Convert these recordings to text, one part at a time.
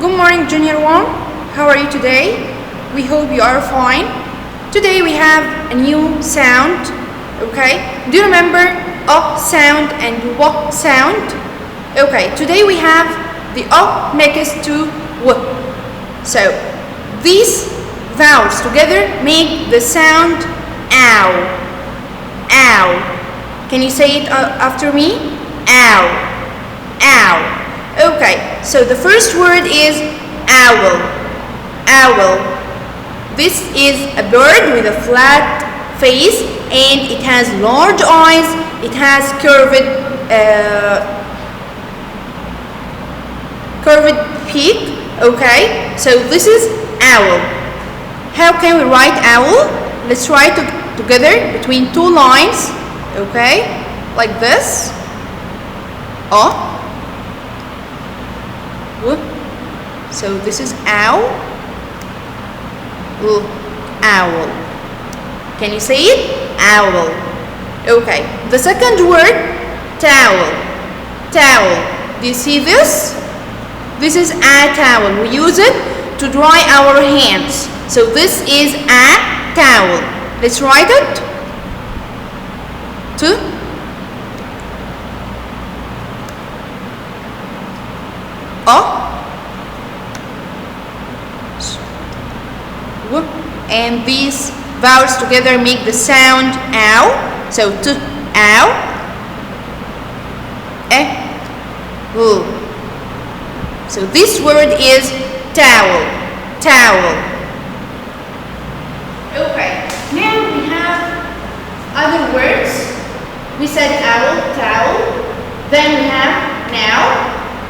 Good morning, Junior 1. How are you today? We hope you are fine. Today we have a new sound, okay? Do you remember up sound and w sound? Okay, today we have the up next to w. So, these vowels together make the sound ow. Ow. Can you say it after me? Ow. Ow. Okay, so the first word is owl. Owl. This is a bird with a flat face and it has large eyes. It has curved peak. Okay, so this is owl. How can we write owl? Let's write together between two lines. Okay, like this. Oh. So this is owl. Owl. Can you say it? Owl. Okay. The second word, towel. Towel. Do you see this? This is a towel. We use it to dry our hands. So this is a towel. Let's write it. And these vowels together make the sound ow. So ow, l. So this word is towel. Towel. Okay. Now we have other words. We said owl, towel. Then we have now.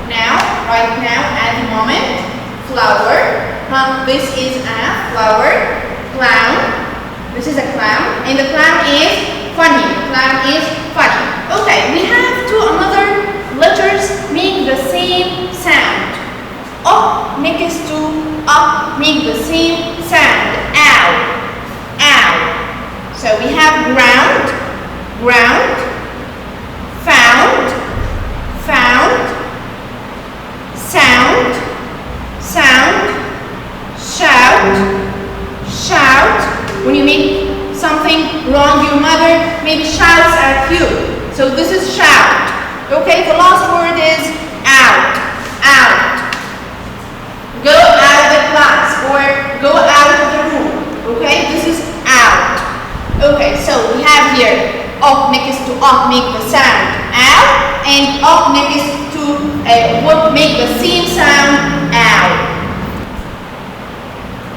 Now, right now, at the moment, flower. This is a flower. Clown. This is a clown. And the clown is funny. The clown is funny. Okay, we have two another letters make the same sound. Up next to up make the same sound. Ow. Ow. So we have ground. Ground. Found. Found. Sound. Sound. Shout. Shout. When you make something wrong, your mother maybe shouts at you. So this is shout. Okay, the last word is out. Out. Go out of the class or go out of the room. Okay, this is out. Okay, so we have here up next to up make the sound out, and up next to what make the same sound out.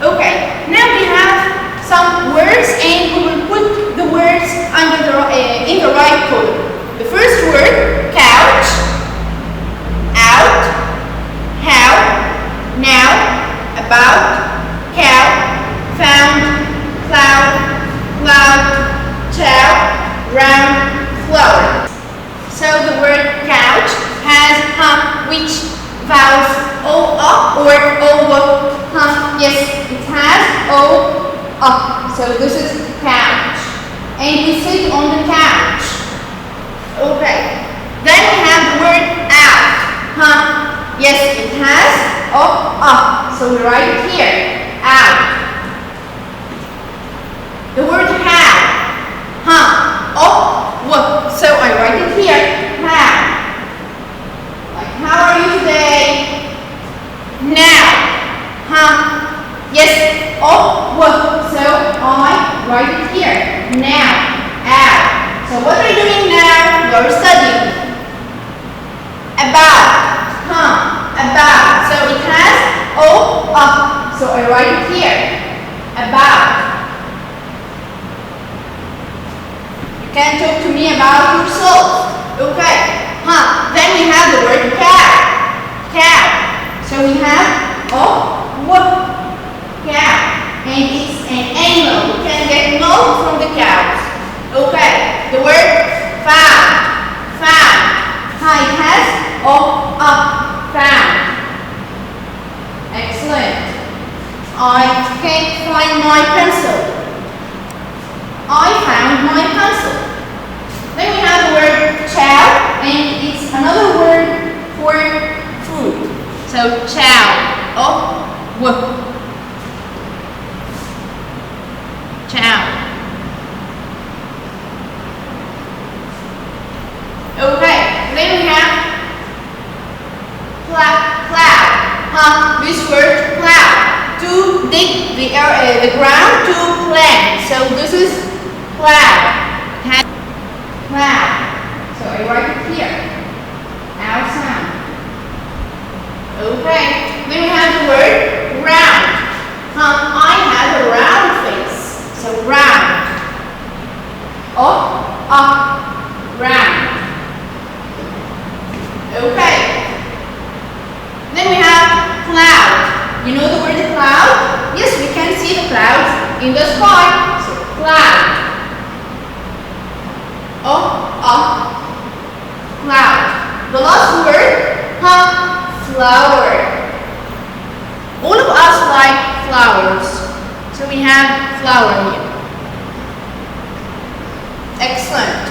Okay, now we have some words and we will put the words under in the right code. The first word, couch, out, how, now, about, cow, found, cloud, cloud, chow, round, flower. So the word couch has which vowels? O up or O? Yes, it has O up. So this is couch. And we sit on the couch. Okay. Then we have the word out. Yes, it has O up. So we write it here. Out. The word how. O. So I write it here. How. Like, how are you today? Now. Yes. So I write it here. Now. Out. So what are you doing now? You're studying. About. About. So it has O up. So I write it here. About. You can talk to me about yourself. Okay. Then we have the word cow. Cow. So we have cow. And it's an animal. We can get milk from the cows. Okay. The word found. Found. It has up. Found. Excellent. I can't find my pencil. I found my pencil. Then we have the word chow, and it's another word for food. So chow. O, W. Chow. Okay, then we have cloud. This word cloud, to dig the ground to plant. So this is cloud. Okay. Cloud. So I write it here. Our sound. Okay. Then we have the word round. I have a round face. So round. Round. Okay. Then we have cloud. You know the word cloud? Yes, we can see the clouds in the sky. So cloud. Cloud. The last word, flower. All of us like flowers. So we have flower here. Excellent.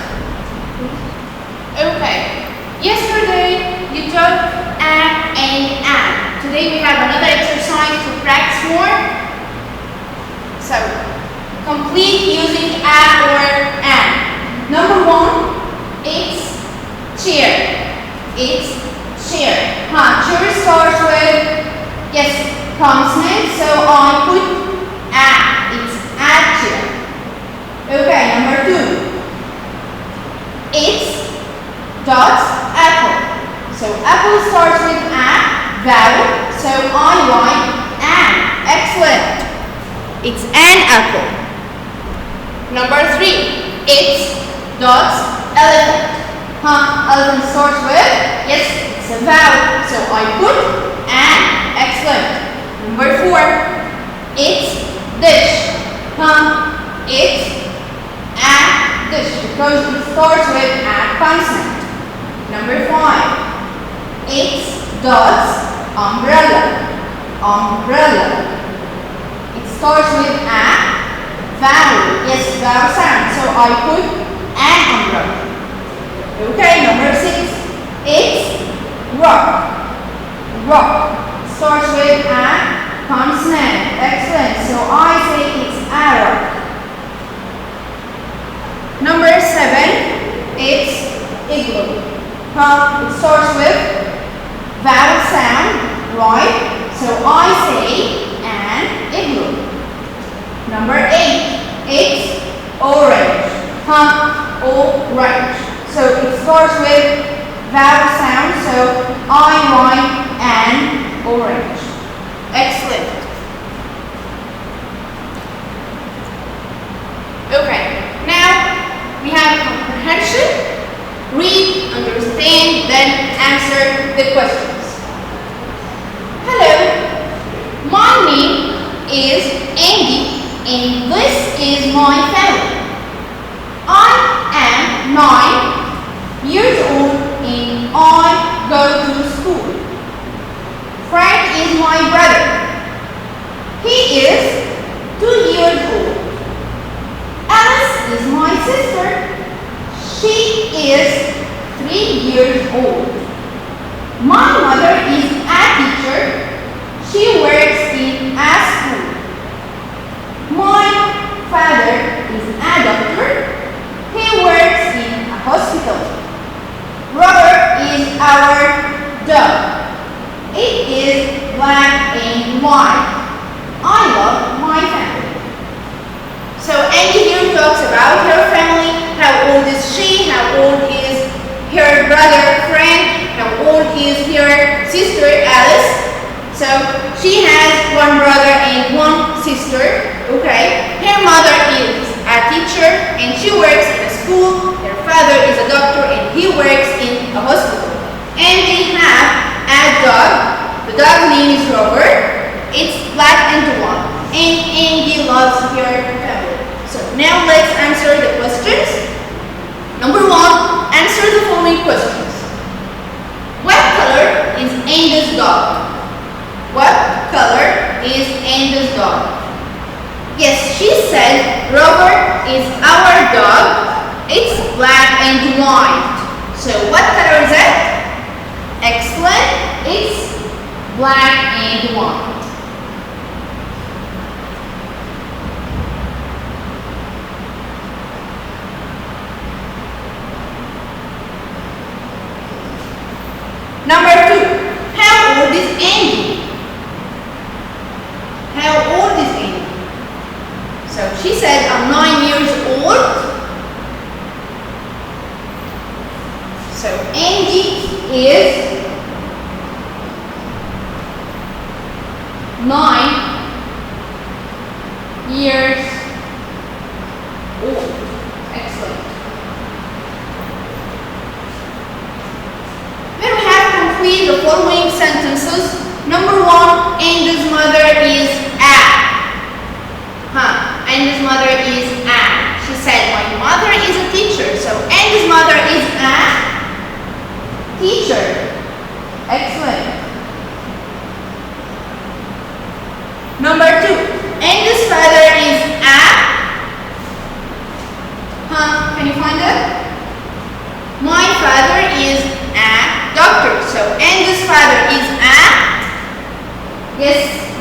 Okay. Yesterday you took and and. Today we have another exercise to practice more. So complete using or and. Number 1, it's chair. It's chair. Chair starts with consonant. So I put a. It's a chair. Okay. Number 2, it's apple. So apple starts with a vowel. So I write an. Excellent. It's an apple. Number 3, it's elephant. Elephant starts with it's a vowel. So I put an. Excellent. Number 4, it's dish. It's a dish because it starts with a consonant. Number 5, it's umbrella. Umbrella. It starts with a vowel. Yes, vowel sound. So I put an umbrella. Okay, number 6, it's rock. Rock. Starts with a consonant. Excellent. So I say it's a rock. Number 7, it's igloo. It starts with vowel sound, right? So I say an igloo. Number 8, it's orange. Orange. So it starts with vowel sound, so I write an orange. Excellent. Okay, now we have comprehension. Read, understand, then answer the questions. Hello, my name is Andy and this is my family. I am 9 years old and I go to school. Frank is my brother. He is 2 years old. Alice is my sister. She is 3 years old. My mother is a teacher. She works in a school. My father is a doctor. He works in a hospital. Robert is our dog. It is black and white. I love my family. So Andy here talks about her family. How old is she? How old is her brother Frank? How old is her sister Alice? So she has one brother and one sister. Okay. Her mother is a teacher and she works in a school. Her father is a doctor and he works in a hospital. And they have a dog. The dog's name is Robert. It's black and white. And Andy loves her family. So now let's answer the questions. Number 1, answer the following questions. What color is Andy's dog? What color is Andy's dog? Yes, she said Robert is our dog. It's black and white. So what color is it? Excellent. It's black and white. Number 2. How old is Andy? How old is Andy? So she said, I'm 9 years old. So Andy is 9 years old. Excellent. Then we have to complete the following sentences. Number 1, Andy's mother is Andy's mother is Anne. She said, my mother is a teacher. So Andy's mother is a teacher. Excellent. Number 2, Andy's father is can you find it? My father is a doctor. So Andy's father is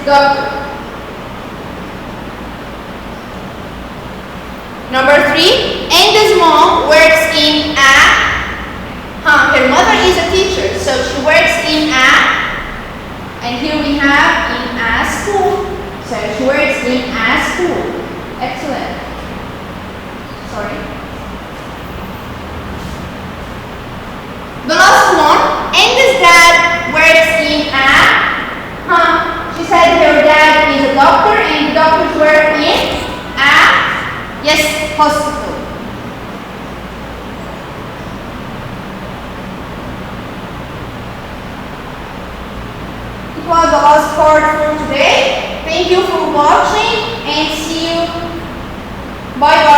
doctor. Number 3, Andy's mom works in her mother is a teacher, so she works in and here we have in a school. So she works in a school. Excellent. Sorry. The last one, Andy's dad works in she said her dad is a doctor and doctors work in hospital. It was the last part for today. Thank you for watching and see you. Bye bye.